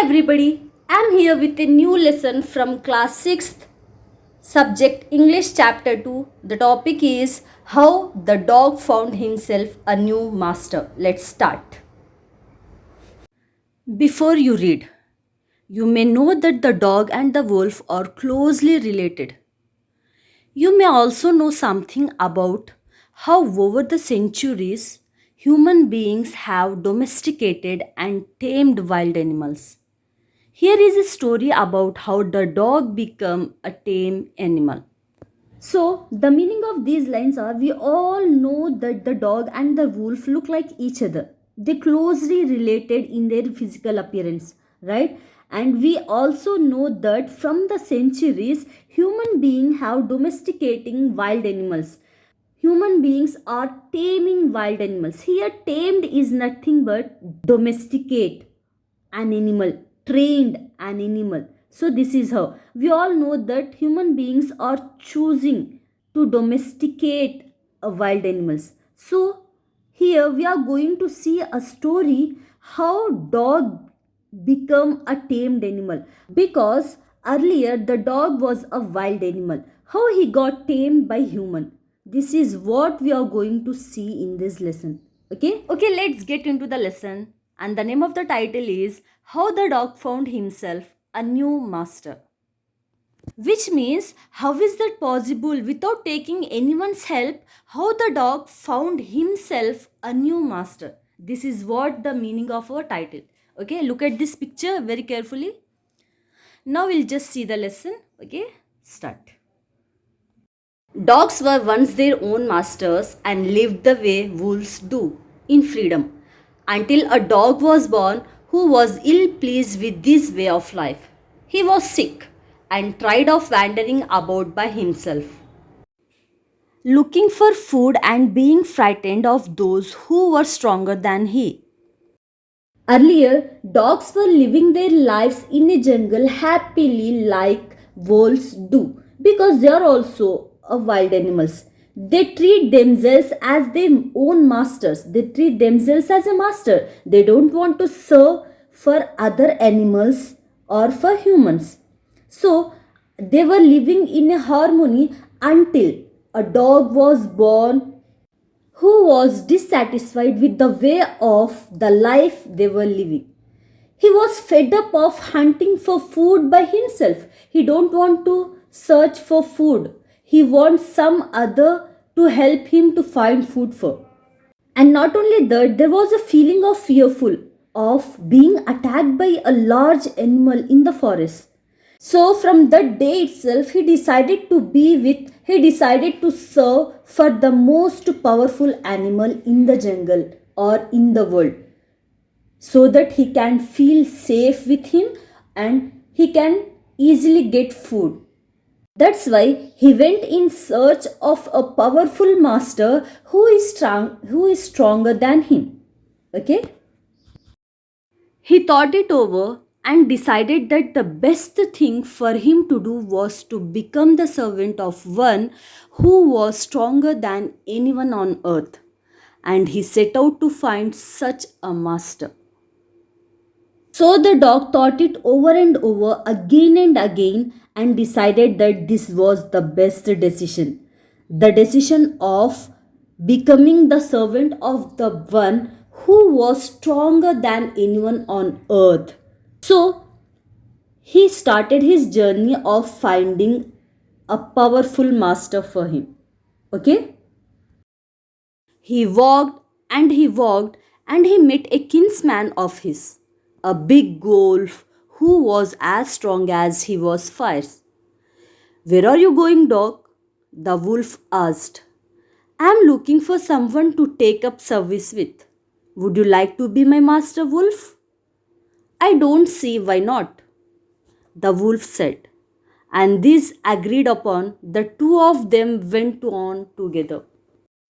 everybody, I'm here with a new lesson from class 6th, subject English chapter 2. The topic is how the dog found himself a new master. Let's start. Before you read, you may know that the dog and the wolf are closely related. You may also know something about how over the centuries human beings have domesticated and tamed wild animals. Here is a story about how the dog became a tame animal. So, the meaning of these lines are we all know that the dog and the wolf look like each other. They closely related in their physical appearance, right? And we also know that from the centuries, human beings have domesticating wild animals. Human beings are taming wild animals. Here, tamed is nothing but domesticate an animal, trained an animal. So this is how we all know that human beings are choosing to domesticate wild animals. So here we are going to see a story how dog become a tamed animal, because earlier the dog was a wild animal, how he got tamed by human. This is what we are going to see in this lesson. Okay, let's get into the lesson. And the name of the title is How the Dog Found Himself a New Master. Which means, how is that possible without taking anyone's help? How the dog found himself a new master. This is what the meaning of our title. Okay, look at this picture very carefully. Now we'll just see the lesson. Okay, start. Dogs were once their own masters and lived the way wolves do, in freedom, until a dog was born who was ill pleased with this way of life. He was sick and tired of wandering about by himself, looking for food and being frightened of those who were stronger than he. Earlier, dogs were living their lives in a jungle happily like wolves do, because they are also wild animals. They treat themselves as their own masters. They treat themselves as a master. They don't want to serve for other animals or for humans. So they were living in a harmony until a dog was born who was dissatisfied with the way of the life they were living. He was fed up of hunting for food by himself. He don't want to search for food. He wants some other to help him to find food for. And not only that, there was a feeling of fearful of being attacked by a large animal in the forest. So from that day itself, he decided to serve for the most powerful animal in the jungle or in the world, so that he can feel safe with him and he can easily get food. That's why he went in search of a powerful master who is stronger than him. Okay? He thought it over and decided that the best thing for him to do was to become the servant of one who was stronger than anyone on earth. And he set out to find such a master. So the dog thought it over and over again and again and decided that this was the best decision. The decision of becoming the servant of the one who was stronger than anyone on earth. So he started his journey of finding a powerful master for him. Okay? He walked and he walked and he met a kinsman of his, a big wolf who was as strong as he was fierce. "Where are you going, dog?" the wolf asked. "I am looking for someone to take up service with. Would you like to be my master, wolf?" "I don't see why not," the wolf said. And this agreed upon, the two of them went on together.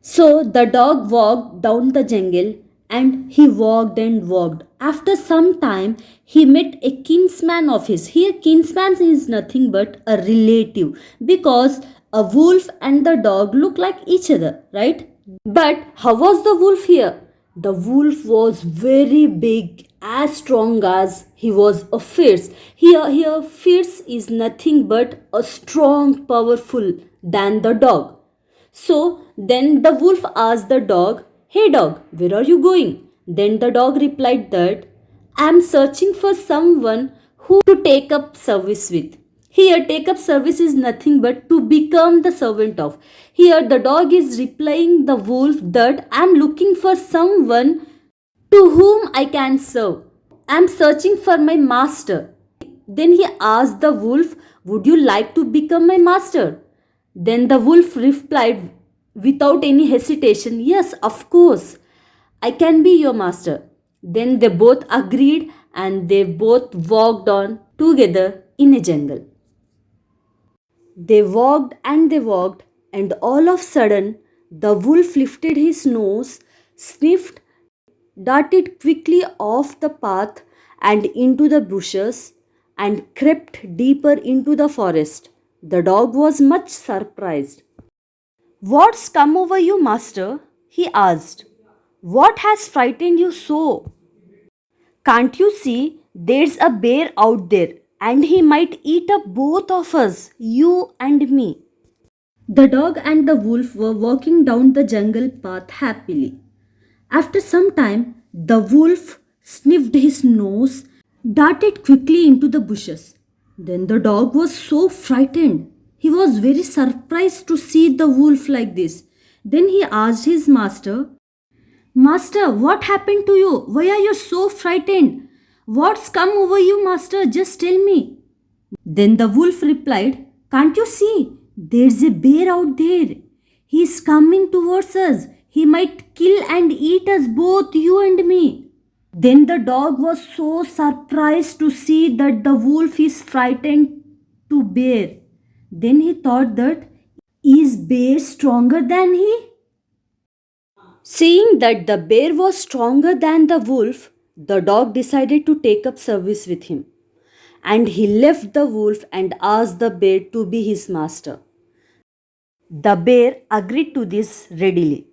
So the dog walked down the jungle and he walked and walked. After some time, he met a kinsman of his. Here, kinsman is nothing but a relative, because a wolf and the dog look like each other, right? But how was the wolf here? The wolf was very big, as strong as he was a fierce. Here, fierce is nothing but a strong, powerful than the dog. So then the wolf asked the dog, "Hey dog, where are you going?" Then the dog replied that, "I am searching for someone who to take up service with." Here, take up service is nothing but to become the servant of. Here, the dog is replying the wolf that I am looking for someone to whom I can serve. I am searching for my master. Then he asked the wolf, "Would you like to become my master?" Then the wolf replied without any hesitation, "Yes, of course, I can be your master." Then they both agreed and they both walked on together in a jungle. They walked, and all of a sudden, the wolf lifted his nose, sniffed, darted quickly off the path and into the bushes, and crept deeper into the forest. The dog was much surprised. "What's come over you, master?" he asked. "What has frightened you so? Can't you see there's a bear out there and he might eat up both of us, you and me?" The dog and the wolf were walking down the jungle path happily. After some time, the wolf sniffed his nose, darted quickly into the bushes. Then the dog was so frightened. He was very surprised to see the wolf like this. Then he asked his master, "Master, what happened to you? Why are you so frightened? What's come over you, master? Just tell me." Then the wolf replied, "Can't you see? There's a bear out there. He's coming towards us. He might kill and eat us both, you and me." Then the dog was so surprised to see that the wolf is frightened to bear. Then he thought that, is bear stronger than he? Seeing that the bear was stronger than the wolf, the dog decided to take up service with him. And he left the wolf and asked the bear to be his master. The bear agreed to this readily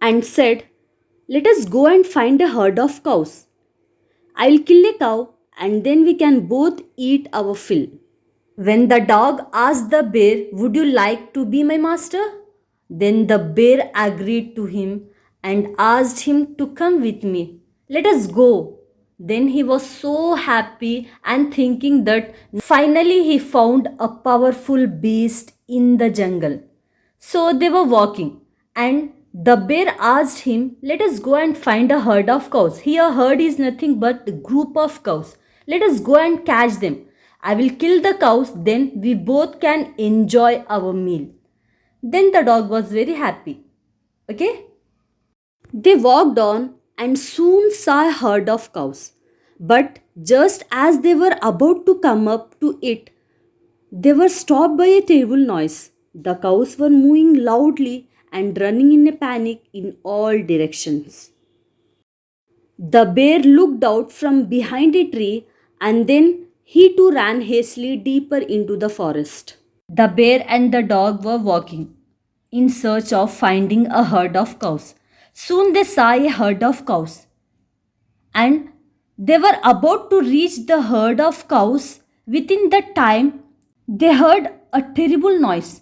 and said, "Let us go and find a herd of cows. I'll kill a cow and then we can both eat our fill." When the dog asked the bear, "Would you like to be my master?" Then the bear agreed to him and asked him to come with me. "Let us go." Then he was so happy and thinking that finally he found a powerful beast in the jungle. So they were walking and the bear asked him, "Let us go and find a herd of cows." Here, herd is nothing but a group of cows. "Let us go and catch them. I will kill the cows, then we both can enjoy our meal." Then the dog was very happy. Okay? They walked on and soon saw a herd of cows. But just as they were about to come up to it, they were stopped by a terrible noise. The cows were mooing loudly and running in a panic in all directions. The bear looked out from behind a tree and then he too ran hastily deeper into the forest. The bear and the dog were walking in search of finding a herd of cows. Soon they saw a herd of cows and they were about to reach the herd of cows. Within that time, they heard a terrible noise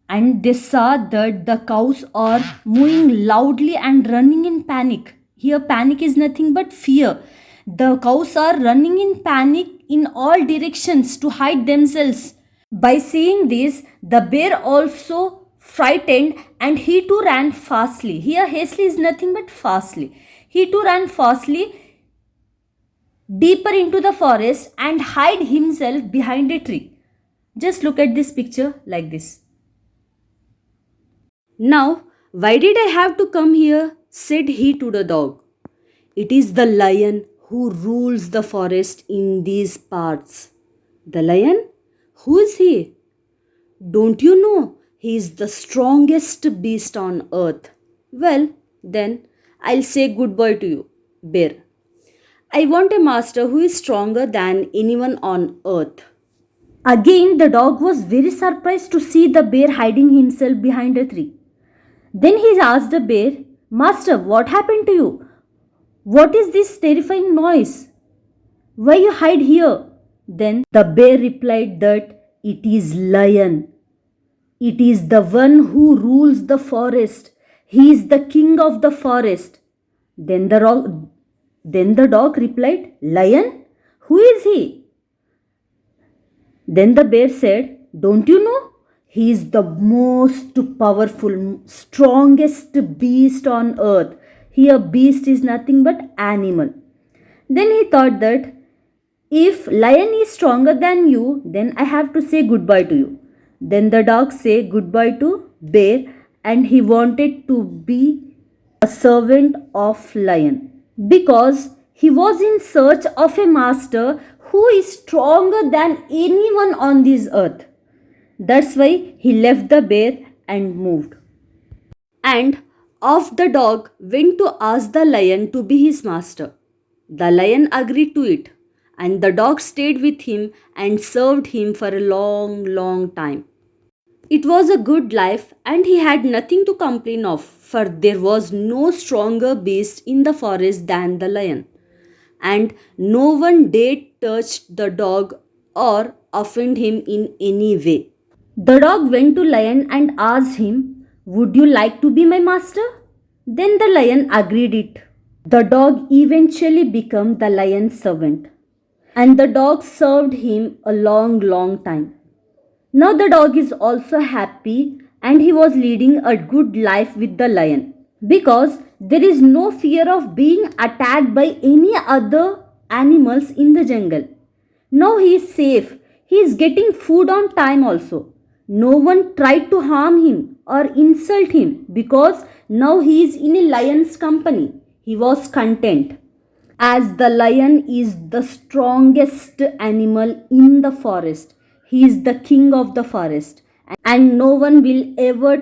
and they saw that the cows are mooing loudly and running in panic. Here, panic is nothing but fear. The cows are running in panic in all directions to hide themselves. By seeing this, the bear also frightened and he too ran fastly. Here, hastily is nothing but fastly. He too ran fastly deeper into the forest and hide himself behind a tree. Just look at this picture like this. "Now, why did I have to come here?" said he to the dog. "It is the lion who rules the forest in these parts." "The lion? Who is he?" "Don't you know he is the strongest beast on earth?" "Well, then I'll say goodbye to you, bear. I want a master who is stronger than anyone on earth." Again, the dog was very surprised to see the bear hiding himself behind a tree. Then he asked the bear, Master, what happened to you? What is this terrifying noise? Why you hide here? Then the bear replied that it is lion. It is the one who rules the forest. He is the king of the forest. Then the dog replied, Lion? Who is he? Then the bear said, Don't you know? He is the most powerful, strongest beast on earth. Here, beast is nothing but animal. Then he thought that if lion is stronger than you, then I have to say goodbye to you. Then the dog said goodbye to bear and he wanted to be a servant of lion because he was in search of a master who is stronger than anyone on this earth. That's why he left the bear and moved. And off the dog went to ask the lion to be his master. The lion agreed to it, and the dog stayed with him and served him for a long, long time. It was a good life, and he had nothing to complain of, for there was no stronger beast in the forest than the lion, and no one dared touch the dog or offend him in any way. The dog went to lion and asked him, Would you like to be my master? Then the lion agreed it. The dog eventually became the lion's servant, and the dog served him a long, long time. Now the dog is also happy and he was leading a good life with the lion because there is no fear of being attacked by any other animals in the jungle. Now he is safe. He is getting food on time also. No one tried to harm him or insult him because now he is in a lion's company. He was content. As the lion is the strongest animal in the forest, he is the king of the forest, and no one will ever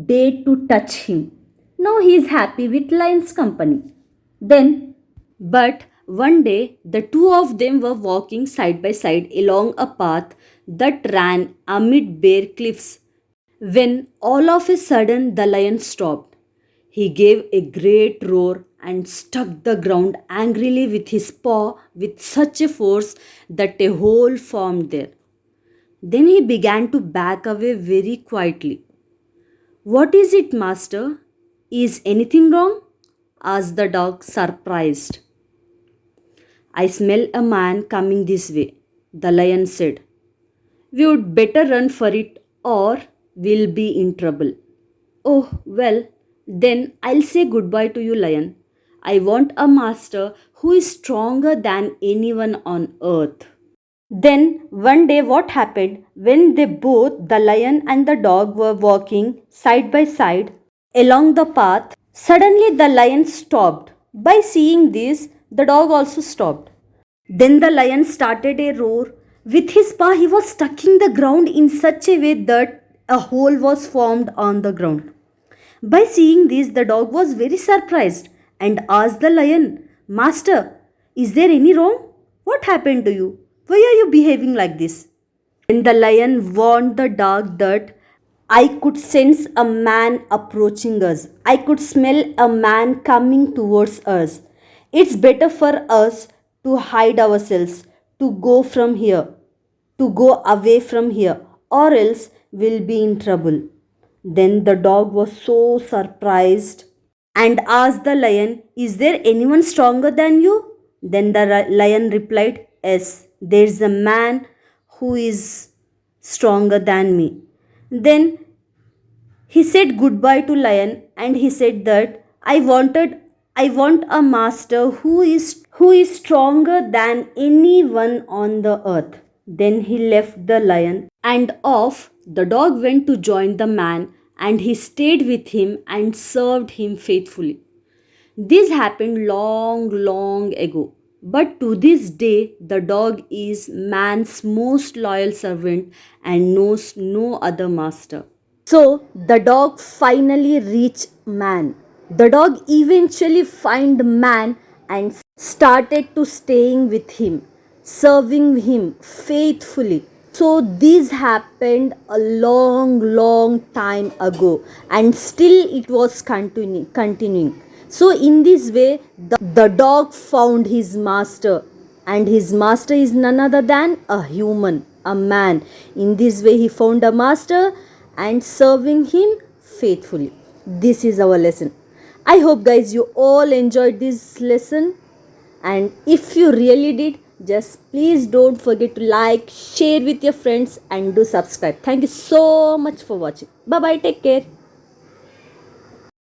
dare to touch him. Now he is happy with lion's company. But one day the two of them were walking side by side along a path that ran amid bare cliffs when all of a sudden the lion stopped. He gave a great roar and struck the ground angrily with his paw with such a force that a hole formed there. Then he began to back away very quietly. What is it, master? Is anything wrong? Asked the dog, surprised. I smell a man coming this way, the lion said. We would better run for it or we'll be in trouble. Oh, well, then I'll say goodbye to you, lion. I want a master who is stronger than anyone on earth. Then one day what happened when they both, the lion and the dog, were walking side by side along the path, suddenly the lion stopped. By seeing this, the dog also stopped. Then the lion started a roar. With his paw, he was striking the ground in such a way that a hole was formed on the ground. By seeing this, the dog was very surprised and asked the lion, Master, is there any wrong? What happened to you? Why are you behaving like this? Then the lion warned the dog that I could sense a man approaching us. I could smell a man coming towards us. It's better for us to hide ourselves, to go from here, to go away from here, or else we'll be in trouble. Then the dog was so surprised and asked the lion, Is there anyone stronger than you? Then the lion replied, Yes, there's a man who is stronger than me. Then he said goodbye to lion and he said that I want a master who is stronger than anyone on the earth. Then he left the lion and off the dog went to join the man and he stayed with him and served him faithfully. This happened long, long ago. But to this day, the dog is man's most loyal servant and knows no other master. So the dog finally reached man. The dog eventually found man and started to staying with him, serving him faithfully. So this happened a long time ago, and still it was continuing. So in this way, the dog found his master, and his master is none other than a human, a man. In this way, he found a master and serving him faithfully. This is our lesson. I hope, guys, you all enjoyed this lesson. And if you really did, just please don't forget to like, share with your friends, and do subscribe. Thank you so much for watching. Bye bye. Take care.